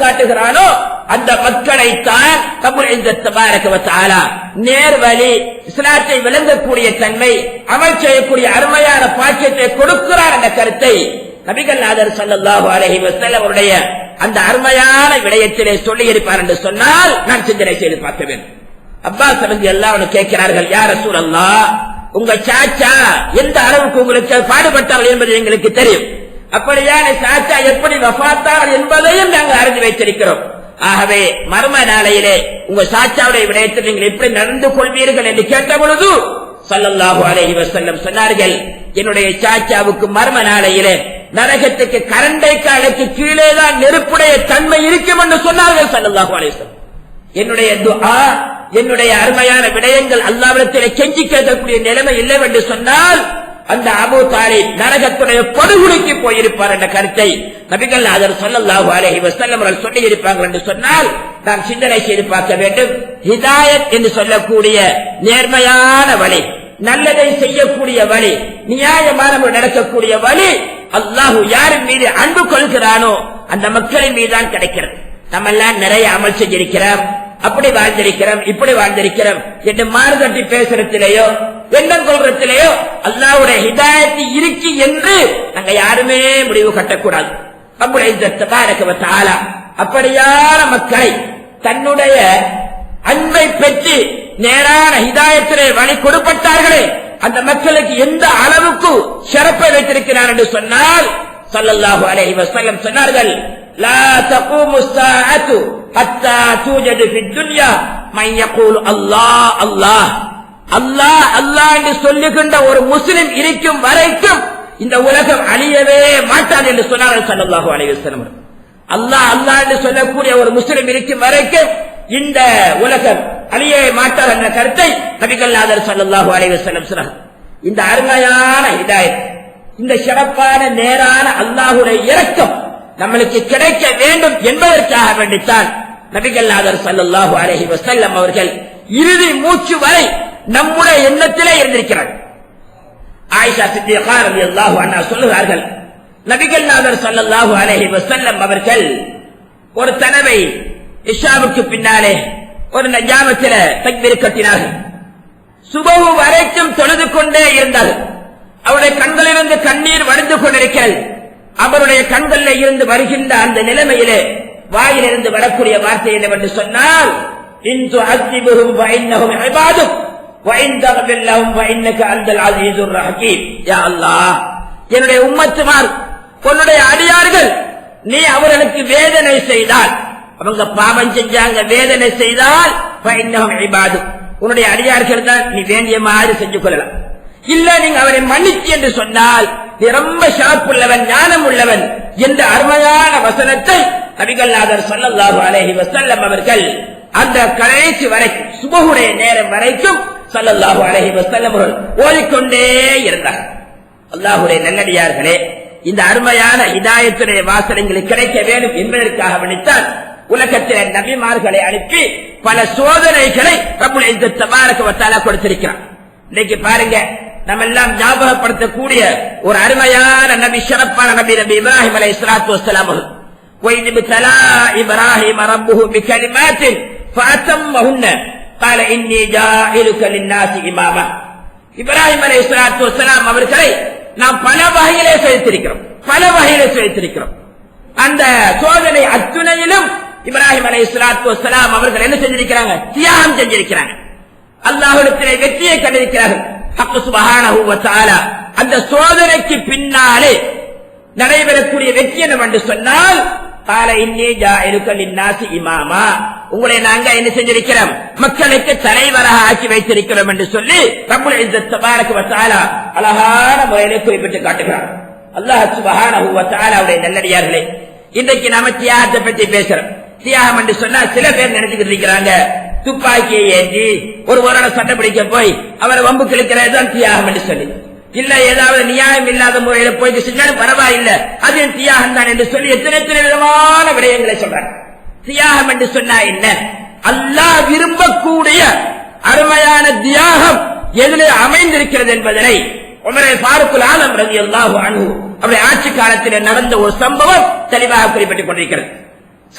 காட்டுகிறானோ அந்த மக்களைத்தான் ரப்புல் இஸ்ஸத் தபாரக வ தஆலா நேர்வழி, இஸ்லாத்தை விளங்கக்கூடிய தன்மை, அமல் செய்யக்கூடிய அருமையான பாக்கியத்தை கொடுக்கிறார் என்ற கருத்தை நபிகள் நாதர் ஸல்லல்லாஹு அலைஹி வஸல்லம் அவருடைய அந்த அருமையான விடயத்திலே சொல்லி இருப்பார் என்று சொன்னால் நான் சிந்தனை செய்து பார்க்க வேண்டும். அப்பாஸ் ரலியல்லாஹு அன்ஹு கேட்கிறார்கள், யா ரசூலல்லாஹ், உங்க சாச்சா எந்த அளவுக்கு உங்களுக்கு பாடுபட்டார்கள் என்பது எங்களுக்கு தெரியும். அப்படியான சாச்சா எப்படி வஃபாத்தார் என்பதையும் நாங்கள் அறிந்து வைத்திருக்கிறோம். ஆகவே மர்ம நாளையிலே உங்க சாச்சாவுடைய விடயத்தில் நீங்கள் எப்படி நடந்து கொள்வீர்கள் என்று கேட்ட பொழுது ஸல்லல்லாஹு அலைஹி வஸல்லம் சொன்னார்கள், என்னுடைய சாச்சாவுக்கு மர்ம நாளையிலே நரகத்துக்கு கரண்டை காலுக்கு கீழே தான் நெருப்புடைய தன்மை இருக்கும் என்று சொன்னார்கள் ஸல்லல்லாஹு அலைஹி வஸல்லம். என்னுடைய துஆ, என்னுடைய அருமையான விடயங்கள் அல்லாஹ்விடத்திலே கெஞ்சி கேட்கக்கூடிய நிலைமை இல்லை என்று சொன்னால் அந்த அபூ தாலிப் நரகத்துடைய படுகொலைக்கு போயிருப்பார் என்ற கருத்தை நபிகள் நாதர் ஸல்லல்லாஹு அலைஹி வஸல்லம் அவர்கள் சொல்லி இருப்பார்கள் என்று சொன்னால் நாம் சிந்தனை செய்து பார்க்க வேண்டும். ஹிதாயத் என்று சொல்லக்கூடிய நேர்மையான வழி, நல்லதை செய்யக்கூடிய வழி, நியாயமான நடக்கக்கூடிய வழி அல்லாஹ் யாரின் மீது அன்பு கொள்கிறானோ அந்த மக்களின் மீதுதான் கிடைக்கிறது. நம்ம எல்லாம் நிறைய அமல் செஞ்சிருக்கிறோம், அப்படி வாழ்ந்திருக்கிறோம், இப்படி வாழ்ந்திருக்கிறோம் என்று மாறுதட்டி பேசுறதிலேயோ எண்ணம் கொள்றதிலேயோ அல்லாஹ்வுடைய ஹிதாயத்து இருக்கு என்று நாங்க யாருமே முடிவு கட்டக்கூடாது. ரப்புல் இஸ்ஸத் தபாரக வ தஆலா அப்படியான மக்களை தன்னுடைய அன்பை பெற்று நேரான ஹிதாயத்திலே வழி கொடுப்பட்டார்களே அந்த மக்களுக்கு எந்த அளவுக்கு சிறப்பை வைத்திருக்கிறார் என்று சொன்னால் ஸல்லல்லாஹு அலைஹி வஸல்லம் சொன்னார்கள், லா தகூமு ஸாஅத்து ஹத்தா தூஜது ஃபித் துன்யா மன் யகூல் அல்லாஹ் அல்லாஹ் அல்லாஹ் அல்லாஹ் என்று சொல்லுகின்ற ஒரு முஸ்லிம் இருக்கும் வரைக்கும் இந்த உலகம் அழியவே மாட்டாது என்று சொன்னார்கள் ஸல்லல்லாஹு அலைஹி வஸல்லம். அல்லாஹ் அல்லாஹ் என்று சொல்லக்கூடிய ஒரு முஸ்லிம் இருக்கும் வரைக்கும் இந்த உலகம் அழியவே மாட்டார் என்ற கருத்தை நபிகள் நாதர் ஸல்லல்லாஹு அலைஹி வஸல்லம் சொன்னார். இந்த அருமையான ஹிதாயத், இந்த சிறப்பான நேரான அல்லாஹ்வுடைய இரக்கம் நம்மளுக்கு கிடைக்க வேண்டும் என்பதற்காக வேண்டித்தான் நபிகள் நாதர் ஸல்லல்லாஹு அலைஹி வஸல்லம் அவர்கள் இறுதி மூச்சு வரை நம்முடைய எண்ணத்திலே இருந்திருக்கிறார். ஆயிஷா சித்திகா ரலியல்லாஹு அன்ஹா சொல்லுகிறார்கள், நபிகள் நாதர் ஸல்லல்லாஹு அலைஹி வஸல்லம் அவர்கள் ஒரு தடவை இஷாவுக்கு பின்னாலே ஒரு நஜாமத்தில தக்பீர் கட்டினார்கள். சுபஹு வரைக்கும் தொழுது கொண்டே இருந்தார்கள். அவருடைய கண்களிலிருந்து கண்ணீர் வடிந்து கொண்டிருக்கிறது. அவருடைய கண்களில் இருந்து வருகின்ற அந்த நிலைமையிலே வாயிலிருந்து வரக்கூடிய வார்த்தை என்னவென்று சொன்னால், இன் துஅஸிபுஹும் ஃபஇன்னஹும் இபாதுக் வ இன் தக்ஃபிர் லஹும் ஃபஇன்னக அன்தல் அஸீஸுர் ரஹீம். யா அல்லாஹ், என்னுடைய உம்மத்துமார், உன்னுடைய அடியார்கள், நீ அவர்களுக்கு வேதனை செய்தால், அவங்க பாவம் செஞ்சாங்க, வேதனை செய்தால் ஃபஇன்னஹும் இபாதுக், உன்னுடைய அடியார்கள் தான், நீ வேண்டிய மாதிரி செஞ்சு கொள்ளலாம். இல்ல நீங்க அவரை மன்னிச்சு என்று சொன்னால் நீ ரொம்ப ஷாப்புள்ளவன், ஞானம் உள்ளவன் என்ற அருமையான வசனத்தை நபிகள் நாதர் ஸல்லல்லாஹு அலைஹி வஸல்லம் அவர்கள் அந்த கடைசி வரைக்கும் சுபஹுடைய நேரம் வரைக்கும் ஸல்லல்லாஹு அலைஹி வஸல்லம் அவர்கள் ஓதிக்கொண்டே இருந்தார். அல்லாஹ்வுடைய நல்லடியார்களே, இந்த அருமையான ஹிதாயத்துடைய வாசனைகளுக்கு கிடைக்க வேண்டும் என்பதற்காக விழித்தால் உலகத்திலே நபிமார்களை அனுப்பி பல சோதனைகளை ரப்புல் இஸ்ஸத் தபாரக வ தஆலா கொடுத்திருக்கிறார். இன்னைக்கு பாருங்க, நம்ம எல்லாம் ஞாபகப்படுத்தக்கூடிய ஒரு அருமையான நபி, சிறப்பான நபி, நபி இப்ராஹிம் அலைஹிஸ்ஸலாத்து வஸ்ஸலாம் அவர்கள். وَإِذِ ابْتَلَى إِبْرَاهِيمَ رَبُّهُ بِكَلِمَاتٍ فَأَتَمَّهُنَّ قَالَ إِنِّي جَاعِلُكَ لِلنَّاسِ إِمَامًا. இப்ராஹிம் அலைஹிஸ்ஸலாத்து வஸ்ஸலாம் அவர்களை நாம் பல வகையிலே சோதித்திருக்கிறோம். அந்த சோதனை அத்துணையிலும் இப்ராஹிம் அலைஹிஸ்ஸலாத்து வஸ்ஸலாம் அவர்கள் என்ன செஞ்சிருக்கிறாங்க? தியாகம் செஞ்சிருக்கிறாங்க. அல்லாஹ்விடத்திலே வெற்றியை கண்டிருக்கிறார்கள். ஹக் சுப்ஹானஹு வ தஆலா அந்த சோதனைக்கு பின்னாலே நடைபெறக்கூடிய வெற்றி என்னவென்று சொன்னால், قال إني جاعلك للناس إماما, உங்களை நாங்க என்ன செஞ்சிருக்கிறோம்? மக்களுக்கு தலைவராக ஆக்கி வைத்திருக்கிறோம் என்று சொல்லி ரப்புல் இஸ்ஸத் தபாரக வ தஆலா அழகான முறையிலே குறிப்பிட்டு காட்டுகிறார். அல்லாஹ் சுப்ஹானஹு வ தஆலாவுடைய நல்லடியார்களே, இன்றைக்கு நாம தியாகத்தை பற்றி பேசுறோம். தியாகம் என்று சொன்னா சில பேர் நினைச்சுக்கிட்டு இருக்கிறாங்க, துப்பாக்கியை ஏந்தி ஒரு சட்டை பிடிக்க போய் அவரை வம்பு கிழக்கிறது தான் தியாகம் என்று சொல்லி, இல்ல ஏதாவது நியாயம் இல்லாத முறையில போய் செஞ்சாலும் பரவாயில்லை, அது தியாகம் தான் என்று சொல்லி எத்தனை விதமான விடயங்களை சொல்றாங்க. தியாகம் என்று சொன்னா என்ன? அல்லாஹ் விரும்பக்கூடிய அருமையான தியாகம் எதிலே அமைந்திருக்கிறது என்பதனை உமர் ஃபாரூக் ஆலம் ரலியல்லாஹு அன்ஹு அவருடைய ஆட்சி காலத்தில் நடந்த ஒரு சம்பவம் தெளிவாக குறிப்பிட்டுக் கொண்டிருக்கிறது.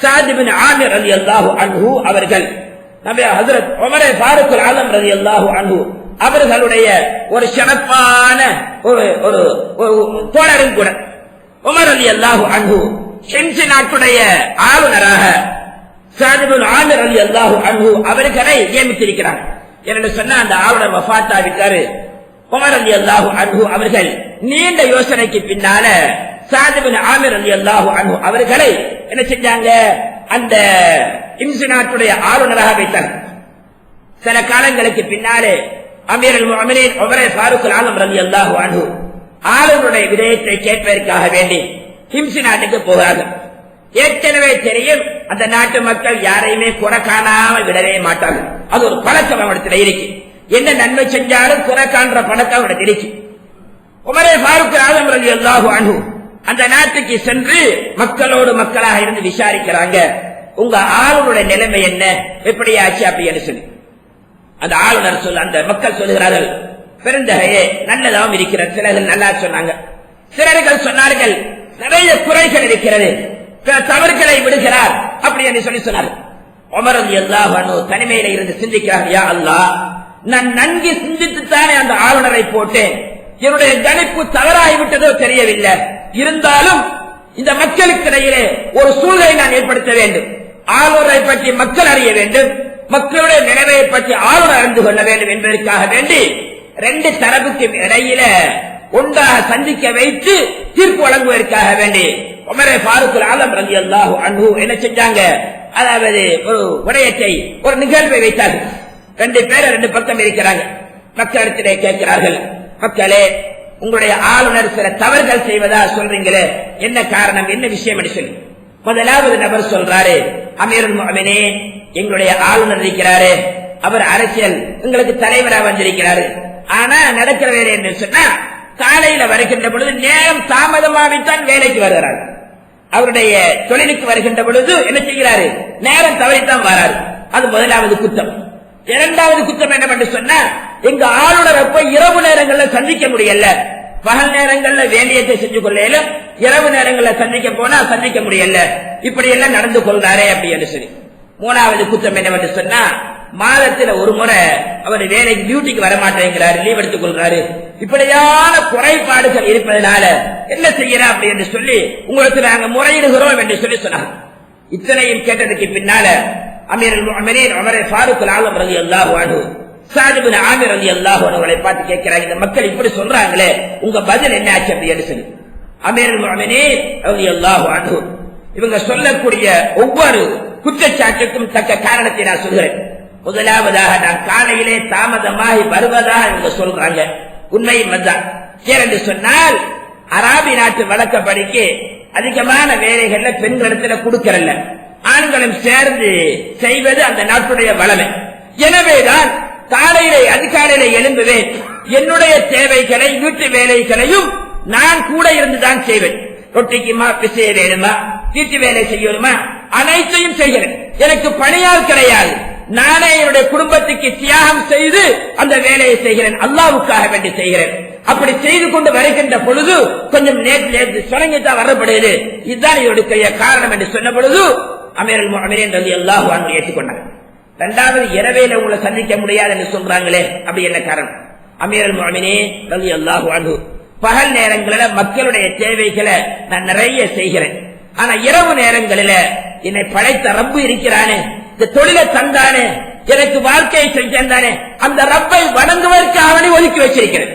சாத் இப்னு ஆமிர் ரலியல்லாஹு அன்ஹு அவர்கள் நபி ஹஜ்ரத் உமர் ஃபாரூக் ஆலம் ரலியல்லாஹு அன்ஹு அவர்களுடைய ஒரு சிறப்பான ஒரு தோழரும் கூட. உமர் ரலியல்லாஹு அன்ஹு ஹிம்ஸ் நாட்டுடைய ஆளுநராக சாத் இப்னு ஆமிர் ரலியல்லாஹு அன்ஹு அவர்களை நியமித்திருக்கிறார். என்று சொன்ன அந்த ஆளுநர் வஃபாத் ஆகிட்டாரு. உமர் ரலியல்லாஹு அன்ஹு அவர்கள் நீண்ட யோசனைக்கு பின்னால சாத் இப்னு ஆமிர் ரலியல்லாஹு அன்ஹு அவர்களை என்ன செஞ்சாங்க, அந்த ஹிம்ஸ் நாட்டுடைய ஆளுநராக வைத்தார். சில காலங்களுக்கு பின்னாலே அமீருல் முஃமினீன் உமர் ஃபாரூக் ஆலம் ரலியல்லாஹு அன்ஹு ஆளுநருடைய விடயத்தை கேட்பதற்காக வேண்டி ஹிம்ஸ் நாட்டுக்கு போகிறார்கள். ஏற்கனவே தெரியும் அந்த நாட்டு மக்கள் யாரையுமே குறை காணாமல் விடவே மாட்டார்கள். அது ஒரு பழக்கம் அவனிடத்தில் இருக்கு. என்ன நன்மை செஞ்சாலும் குறை காண்ற பழக்கம் அவனிடத்தில் இருக்கு. உமர் ஃபாரூக் ஆலம் ரலியல்லாஹு அன்ஹு அந்த நாட்டுக்கு சென்று மக்களோடு மக்களாக இருந்து விசாரிக்கிறாங்க, உங்க ஆளுநருடைய நிலைமை என்ன, எப்படியாச்சு அப்படின்னு சொல்லி. அந்த ஆளுநர் அந்த மக்கள் சொல்லுகிறார்கள், பெருந்தகையே நல்லதாகவும் இருக்கிற சிலர்கள் நல்லா சொன்னாங்க, சிலர்கள் சொன்னார்கள் நிறைய குறைகள் இருக்கிறது, தவறுகளை விடுகிறார் அப்படி என்று சொல்லி சொன்னார். உமர் ரலியல்லாஹு அன்ஹு தனிமையில இருந்து சிந்திக்கிறார், யா அல்லாஹ், நான் நன்கு சிந்தித்துத்தானே அந்த ஆளுநரை போட்டேன், என்னுடைய கணிப்பு தவறாகிவிட்டதோ தெரியவில்லை, இருந்தாலும் இந்த மக்களுக்கு இடையிலே ஒரு சூழலை நான் ஏற்படுத்த வேண்டும், ஆளுநரை பற்றி மக்கள் அறிய வேண்டும், மக்களுடைய நிலைமையை பற்றி ஆளுநர் அறிந்து கொள்ள வேண்டும் என்பதற்காக வேண்டி ரெண்டு தரப்புக்கு இடையில ஒன்றாக சந்திக்க வைத்து தீர்ப்பு வழங்குவதற்காக வேண்டி உமர் ஃபாரூக் ஆலம் ரலியல்லாஹு அன்ஹு என்ன செஞ்சாங்க, அதாவது ஒரு விடயத்தை ஒரு நிகழ்வை வைத்தார்கள். ரெண்டு பேர் ரெண்டு பக்கம் இருக்கிறாங்க. மக்களிடத்திலே கேட்கிறார்கள், மக்களே உங்களுடைய ஆளுநர் சில தவறுகள் செய்வதா சொல்றீங்களே, என்ன காரணம், என்ன விஷயம் என்று சொல்லி. முதலாவது நபர் சொல்றாரு, அமீருல் முஃமினீன் எங்களுடைய ஆளுநர் இருக்கிறாரு, அவர் அரசியல் உங்களுக்கு தலைவராக வந்திருக்கிறாரு, ஆனா நடக்கிற வேலை என்று சொன்னா காலையில வருகின்ற பொழுது நேரம் தாமதமாகத்தான் வேலைக்கு வருகிறார், அவருடைய தொழிலுக்கு வருகின்ற பொழுது என்ன செய்கிறாரு, நேரம் தவறித்தான் வராரு. அது முதலாவது குற்றம். இரண்டாவது குற்றம் என்னவென்று சொன்னா, எங்க ஆளுநரை போய் இரவு நேரங்கள்ல சந்திக்க முடியல, பகல் நேரங்கள்ல வேலையத்தை செஞ்சு கொள்ளையில இரவு நேரங்கள்ல சந்திக்க போனா சந்திக்க முடியல, இப்படி எல்லாம் நடந்து கொள்றாரே அப்படி என்று சொல்லி. மூணாவது குற்றம் என்னவென்று சொன்னா, மாதத்துல ஒரு முறை அவர் வேலைக்கு டியூட்டிக்கு வரமாட்டேங்கிறாரு, லீவ் எடுத்துக் கொள்றாரு, இப்படியான குறைபாடுகள் இருப்பதனால என்ன செய்யறா அப்படி என்று சொல்லி உங்களுக்கு நாங்க முறையிடுகிறோம் என்று சொல்லி சொன்னாங்க. இத்தனையும் கேட்டதுக்கு பின்னால அமீருல் முஃமினீன் உமர் ஃபாரூக் ஆலம் ரலியல்லாஹு அன்ஹு சாத் இப்னு ஆமிர் ரலியல்லாஹு அன்ஹுவை பார்த்து கேட்கிறாங்க, இந்த மக்கள் இப்படி சொல்றாங்களே, உங்க பதில் என்ன ஆச்சு அப்படி என்று சொல்லி. அமீருல் முஃமினீன் ரலியல்லாஹு அன்ஹு இவங்க சொல்லக்கூடிய ஒவ்வொரு குற்றச்சாட்டுக்கும் தக்க காரணத்தை நான் சொல்கிறேன். முதலாவதாக, நான் காலையிலே தாமதமாகி வருவதாக இவங்க சொல்றாங்க, உண்மையும் வந்தான். ஏனென்று சொன்னால் அராபி நாட்டு வழக்கப்படிக்கு அதிகமான வேலைகள்ல பெண்களிடத்துல கொடுக்கறல்ல, ஆண்களும் சேர்ந்து செய்வது அந்த நாட்டுடைய வளமை. எனவேதான் காலையிலே அதிகாலையிலே எழும்புவேன், என்னுடைய தேவைகளை வீட்டு வேலைகளையும் நான் கூட இருந்துதான் செய்வேன். ரொட்டிக்குமா பிசைய வேணுமா, வீட்டு வேலை செய்யணுமா, அனைத்தையும் செய்கிறேன். எனக்கு பணியால் கிடையாது, நானே என்னுடைய குடும்பத்துக்கு தியாகம் செய்து அந்த வேலையை செய்கிறேன், அல்லாஹ்வுக்காக வேண்டி செய்கிறேன். அப்படி செய்து கொண்டு வருகின்ற பொழுது கொஞ்சம் நேற்று சுரங்கித்தான் வரப்படுகிறது, இதுதான் என்னுடைய காரணம் என்று சொன்ன பொழுது அமீருல் முஃமினீன் ரலியல்லாஹு அன்ஹு ஏற்றுக்கொண்டார். இரண்டாவது, இரவேல உங்களை சந்திக்க முடியாது என்று சொல்றாங்களே, அப்படி என்ன காரணம்? அமீருல் முஃமினீன் ரலியல்லாஹு அன்ஹு பகல் நேரங்களில் மக்களுடைய தேவைகளை நான் நிறைய செய்கிறேன், ஆனா இரவு நேரங்களில் என்னை படைத்த ரப்பு இருக்கிறானே, இந்த தொழிலை தந்தானே, எனக்கு வாழ்க்கையை செஞ்சானே, அந்த ரப்பை வணங்குவதற்காக ஒதுக்கி வச்சிருக்கிறேன்.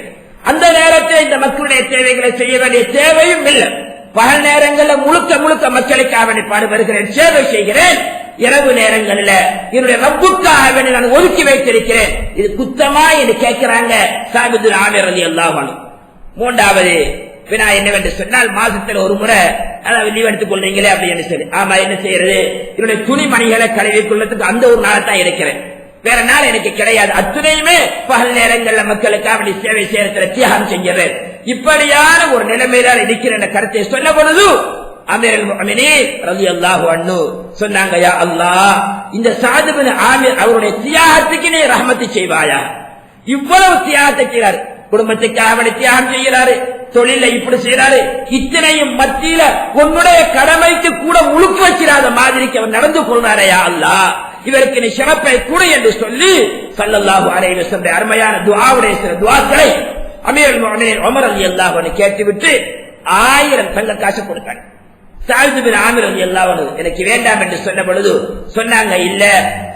அந்த நேரத்தில் இந்த மக்களுடைய தேவைகளை செய்ய வேண்டிய தேவையும் இல்லை. பகல் நேரங்களில் முழுக்க முழுக்க மக்களுக்காக பாடுபடுகிறேன், சேவை செய்கிறேன். இரவு நேரங்களில் என்னுடைய ரப்புக்காக வேண்டி நான் ஒதுக்கி வைத்திருக்கிறேன். இது குத்தமா என்று கேட்கிறாங்க சாத் இப்னு ஆமிர் ரலியல்லாஹு அன்ஹு. மூன்றாவது வினா என்னவென்று சொன்னால், மாசத்தில் ஒரு முறை அதாவது லீவ் எடுத்துக் கொள்றீங்களே அப்படின்னு சொல்லி. ஆமா, என்ன செய்யறது, என்னுடைய துணிமணிகளை கழுவி கொள்றதுக்கு அந்த ஒரு நாள் தான் இருக்கிறேன், வேற நாள் எனக்கு கிடையாது. அத்துணையுமே பகல் நேரங்கள்ல மக்களுக்கு அப்படி சேவை செய்யற தியாகம் செஞ்சிடறேன். இப்படியான ஒரு நிலைமையில இருக்கிற கருத்தை சொன்ன பொழுது அமீருல் முஃமினீன் ரலியல்லாஹு அன்ஹு சொன்னாங்க, யா அல்லாஹ், இந்த சாத் இப்னு ஆமிர் அவருடைய தியாகத்துக்கு நீ ரஹ்மத் செய்வாயா, இவ்வளவு தியாகத்தை செய்றார். குடும்பத்துக்காக அவனை தியாகம் செய்கிறாரு, தொழில இப்படி செய்யறாரு. இத்தனையும் மத்தியில உன்னுடைய கடமைக்கு கூட முழுக்க வச்சிடாத மாதிரிக்கு அவர் நடந்து கொள்வாரையா அல்லாஹ், இவருக்கு நீ சிறப்பை கூட என்று சொல்லி ஸல்லல்லாஹு அலைஹி வஸல்லம் அருமையான துஆவுடைய சில துஆக்களை அமீருல் முஃமினீன் உமர் ரலியல்லாஹு அன்ஹு கேட்டுவிட்டு 1000 தங்க காசு கொடுத்தாங்க. ஸஅத் பின் ஆமிர் ரலியல்லாஹு அன்ஹு எனக்கு வேண்டாம் என்று சொன்ன பொழுது சொன்னாங்க, இல்ல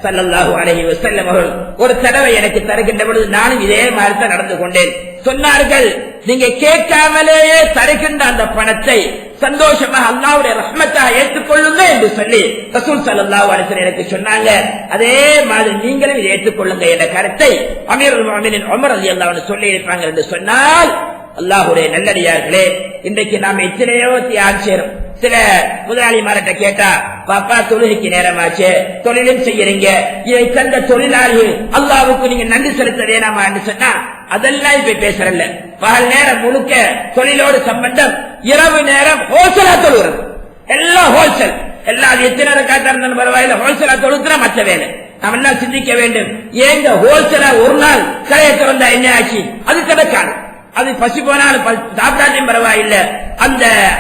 ஸல்லல்லாஹு அலைஹி வஸல்லம் அவர்கள் ஒரு தடவை எனக்கு தருகின்ற பொழுது நானும் இதே மாதிரி தான் நடந்து கொண்டேன். சொன்னார்கள், நீங்க கேட்காமலேயே தருகின்ற அந்த பணத்தை சந்தோஷமாக அல்லாஹ்வுடைய ரஹ்மத்தாக ஏற்றுக்கொள்ளுங்க என்று சொல்லி ரசூல் ஸல்லல்லாஹு அலைஹி வஸல்லம் எனக்கு சொன்னாங்க. அதே மாதிரி நீங்களும் இதை ஏற்றுக்கொள்ளுங்க என்ற கருத்தை அமீருல் முஃமினீன் உமர் ரலியல்லாஹு அன்ஹு சொல்லி இருப்பாங்க என்று சொன்னால், அல்லாஹ்வுடைய நல்லடியார்களே, இன்றைக்கு நாம் எத்தனையோ தியாகம் செய்றோம். சில முதலாளிமார்கிட்ட கேட்டா, பாப்பா தொழுகைக்கு நேரமாச்சு, தொழிலும் செய்யறீங்க, இதை தந்த தொழிலாளிகள் அல்லாஹ்வுக்கு நீங்க நன்றி செலுத்த வேணாமா என்று சொன்னா அதெல்லாம் இப்ப பேசுறல்ல. பகல் நேரம் முழுக்க தொழிலோடு சம்பந்தம், இரவு நேரம் ஹோல்சேலா தொழுகிறது, எல்லாம் ஹோல்சேல், எல்லாம் எத்தனை காட்டா இருந்தாலும் பரவாயில்ல, ஹோல்சேலா தொழுத்துற மற்ற வேலை. நாம் எல்லாம் சிந்திக்க வேண்டும், ஏங்க ஹோல்சேலா ஒரு நாள் கடையை திறந்தா என்ன ஆச்சு, அது கிடக்காது, அது பசி போனாலும் சாப்பிட்டாலும் பரவாயில்லை,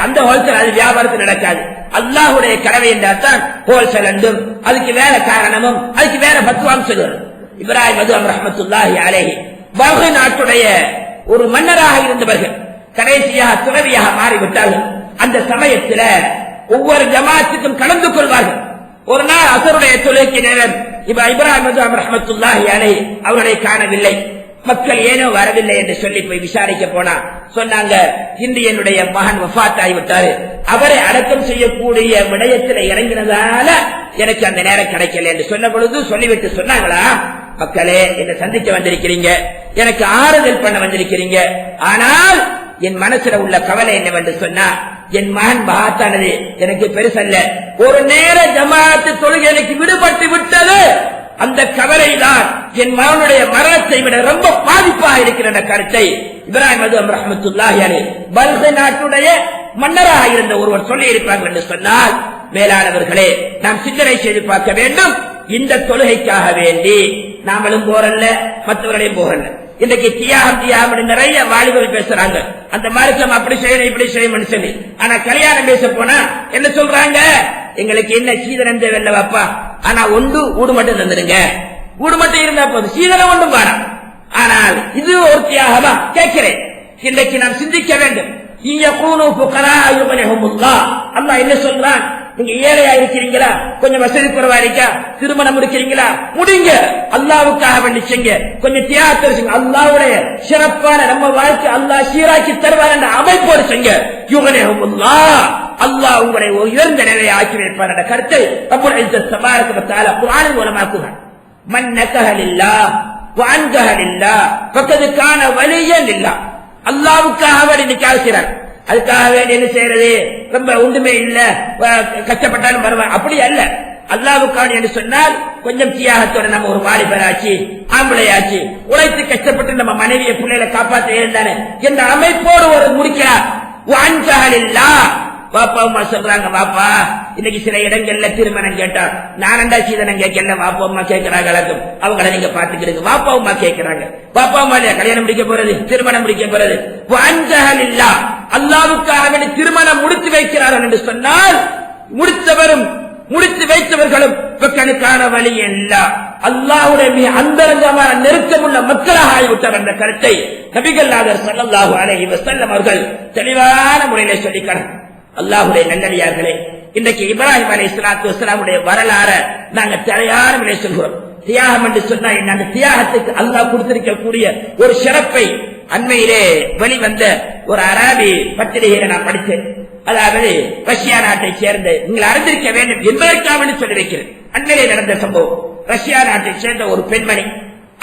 அந்த ஹோல்சேல் அது வியாபாரத்தில் நடக்காது. அல்லாஹ்வுடைய கடவை என்றால் ஹோல்சேல் என்றும் அதுக்கு வேற காரணமும் அதுக்கு வேற பத்துவாம் சொல்லுவார். இப்ராஹிம் அதும் ரஹ்மத்துல்லாஹி அலைஹி பல்கை நாட்டுடைய ஒரு மன்னராக இருந்தவர்கள் கடைசியாக துறவியாக மாறிவிட்டார்கள். அந்த சமயத்தில் ஒவ்வொரு ஜமாத்துக்கும் கலந்து கொள்வார்கள். ஒரு நாள் அசருடைய தொழுகைக்கு நேரம் இப்ராஹிம் அதும் ரஹ்மத்துல்லாஹி அலைஹி அவர்களை காணவில்லை. மக்கள் ஏனோ வரவில்லை என்று சொல்லி போய் விசாரிக்க போனா சொன்னாங்க, இன்று என்னுடைய மகன் வஃபாத் ஆகிவிட்டாரு, அவரை அடக்கம் செய்யக்கூடிய விடயத்தில் இறங்கினதால எனக்கு அந்த நேரம் கிடைக்கல என்று சொன்ன பொழுது சொல்லிவிட்டு சொன்னாங்களா, மக்களே என்னை சந்திக்க வந்திருக்கிறீங்க, எனக்கு ஆறுதல் பண்ண வந்திருக்கிறீங்க, ஆனால் என் மனசுல உள்ள கவலை என்னவென்று சொன்னா, என் மகன் மகாத்தானது எனக்கு பெருசல்ல, ஒரு நேர ஜமாஅத்து தொழுகை எனக்கு விடுபட்டு விட்டது, அந்த கவலைதான் என் மகனுடைய மரணத்தை விட ரொம்ப பாதிப்பாக இருக்கிற கருத்தை இப்ராஹிம் அதும் ரஹ்மத்துல்லாஹி அலைஹி பல்கை நாட்டுடைய மன்னராக இருந்த ஒருவர் சொல்லி இருப்பார்கள் என்று சொன்னால், மேலானவர்களே நாம் சிந்தனை செய்து பார்க்க வேண்டும். இந்த தொழுகைக்காக வேண்டி நாமளும் போறல்ல, மற்றவர்களையும் போறல்ல. இன்றைக்கு தியாகம் நிறைய வாலிபர்கள் பேசுறாங்க, அந்த மார்க்கம் அப்படி செய்யணும் இப்படி செய்யணும்னு சொல்லி. ஆனா கல்யாணம் பேச போனா என்ன சொல்றாங்க, எங்களுக்கு என்ன சீதனம் தேவையில்ல வாப்பா, ஆனா ஒன்று ஊடு மட்டும் தந்துடுங்க, ஊடு மட்டும் இருந்தா போதும், சீதனம் ஒன்றும் பாரா. ஆனால் இது ஒரு தியாகமா கேட்கிறேன். இன்றைக்கு நாம் சிந்திக்க வேண்டும். அல்லாஹ் என்ன சொல்றான், நீங்க ஏழையா இருக்கிறீங்களா, கொஞ்சம் வசதி குறைவா இருக்கா, திருமணம் முடிக்கிறீங்களா, முடிங்க, அல்லாவுக்காக வேண்டி செய்ங்க, கொஞ்சம் தியாகத்தை செய்யுங்க, அல்லாவுடைய சிறப்பான நம்ம வாழ்க்கை அல்லாஹ் சீராக்கி தருவார் என்ற அமைப்போடு செய்ங்க. அல்லாஹ் உங்களை உயர்ந்த நிலையை ஆக்கி வைப்பார் என்ற கருத்தை ரப்புல் இஸ்ஸத் தபாரக வ தஆலா குர்ஆனில் மூலமாக்குகிறார். மன் நகஹ லில்லாஹ் வ அன்கஹ லில்லாஹ் ஃபகத் கான வலியன் லில்லாஹ். அல்லாஹ்வுக்காக வேண்டி நிக்காஹ் செய்றார், அதுக்காக வேண்டி என்ன செய்யறது, ரொம்ப ஒன்றுமே இல்ல கஷ்டப்பட்டாலும் பரவாயில்ல, அப்படி அல்ல. அல்லாஹ்வுக்காக என்று சொன்னால் கொஞ்சம் தியாகத்தோட நம்ம ஒரு வாலிபராச்சு ஆம்பளையாச்சு உழைத்து கஷ்டப்பட்டு நம்ம மனைவியை பிள்ளைகளை காப்பாற்ற இருந்தானே என்ற அமைப்போடு ஒரு முடிக்கிறார். வாப்பா அம்மா சொல்றாங்க, வாப்பா இன்னைக்கு சில இடங்கள்ல திருமணம் கேட்டா நானண்டா சீதனம் கேட்கல, வாப்பா அம்மா கேட்கிறாங்க, அவங்கள நீங்க பாத்துக்கிறீங்க, வாப்பா அம்மா கேட்கிறாங்க, வாப்பா அம்மா இல்லையா கல்யாணம் முடிக்க போறது, திருமணம் முடிக்க போறது. அல்லாஹ்வுக்காக வேண்டி திருமணம் முடித்து வைக்கிறார்கள் என்று சொன்னால் முடித்தவரும் முடித்து வைத்தவர்களும் கணக்கான வழி இல்ல, அல்லாஹ்வுடைய மிக அந்தரங்கமான நெருக்கமுள்ள மக்களாக ஆகிவிட்டார் என்ற கருத்தை நபிகள் நாயகம் ஸல்லல்லாஹு அலைஹி வஸல்லம் அவர்கள் தெளிவான முறையிலே சொல்லிக்கிறார். அல்லாஹ்வுடைய நல்லடியார்களே, இன்றைக்கு இப்ராஹிம் அலைஹிஸ்ஸலாத்து வஸ்ஸலாமுடைய வரலாறு நாங்க சரியான முறையில் சொல்கிறோம். தியாகம் என்று சொன்னா அந்த தியாகத்துக்கு அல்லாஹ் கொடுத்திருக்கக்கூடிய ஒரு சிறப்பை அண்மையிலே வெளிவந்த ஒரு அராபி பத்திரிகையில நான் படித்தேன். அதாவது ரஷ்யா நாட்டை சேர்ந்த, நீங்கள் அறிந்திருக்க வேண்டும் என்பதற்காக சொல்லி வைக்கிறேன். அண்மையிலே நடந்த சம்பவம், ரஷ்யா நாட்டை சேர்ந்த ஒரு பெண்மணி,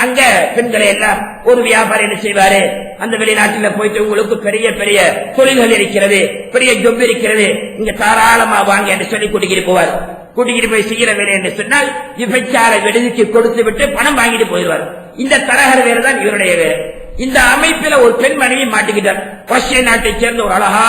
அங்க பெண்களை எல்லாம் ஒரு வியாபாரி என்ன செய்வாரு, அந்த வெளிநாட்டில் போயிட்டு உங்களுக்கு பெரிய பெரிய தொழில்கள் இருக்கிறது, பெரிய ஜொப் இருக்கிறது, இங்க தாராளமா வாங்க என்று சொல்லி கூட்டிக்கிட்டு போவார். கூட்டிக்கிட்டு போய் செய்கிற வேலை என்று சொன்னால் விபச்சார விடுதிக்கு கொடுத்து விட்டு பணம் வாங்கிட்டு போயிடுவார். இந்த தரகர வேலை தான் இவருடைய வேலை. இந்த அமைப்பில் ஒரு பெண் மனைவி மாட்டிக்கிட்டார். ரஷ்ய நாட்டை சேர்ந்த ஒரு அழகா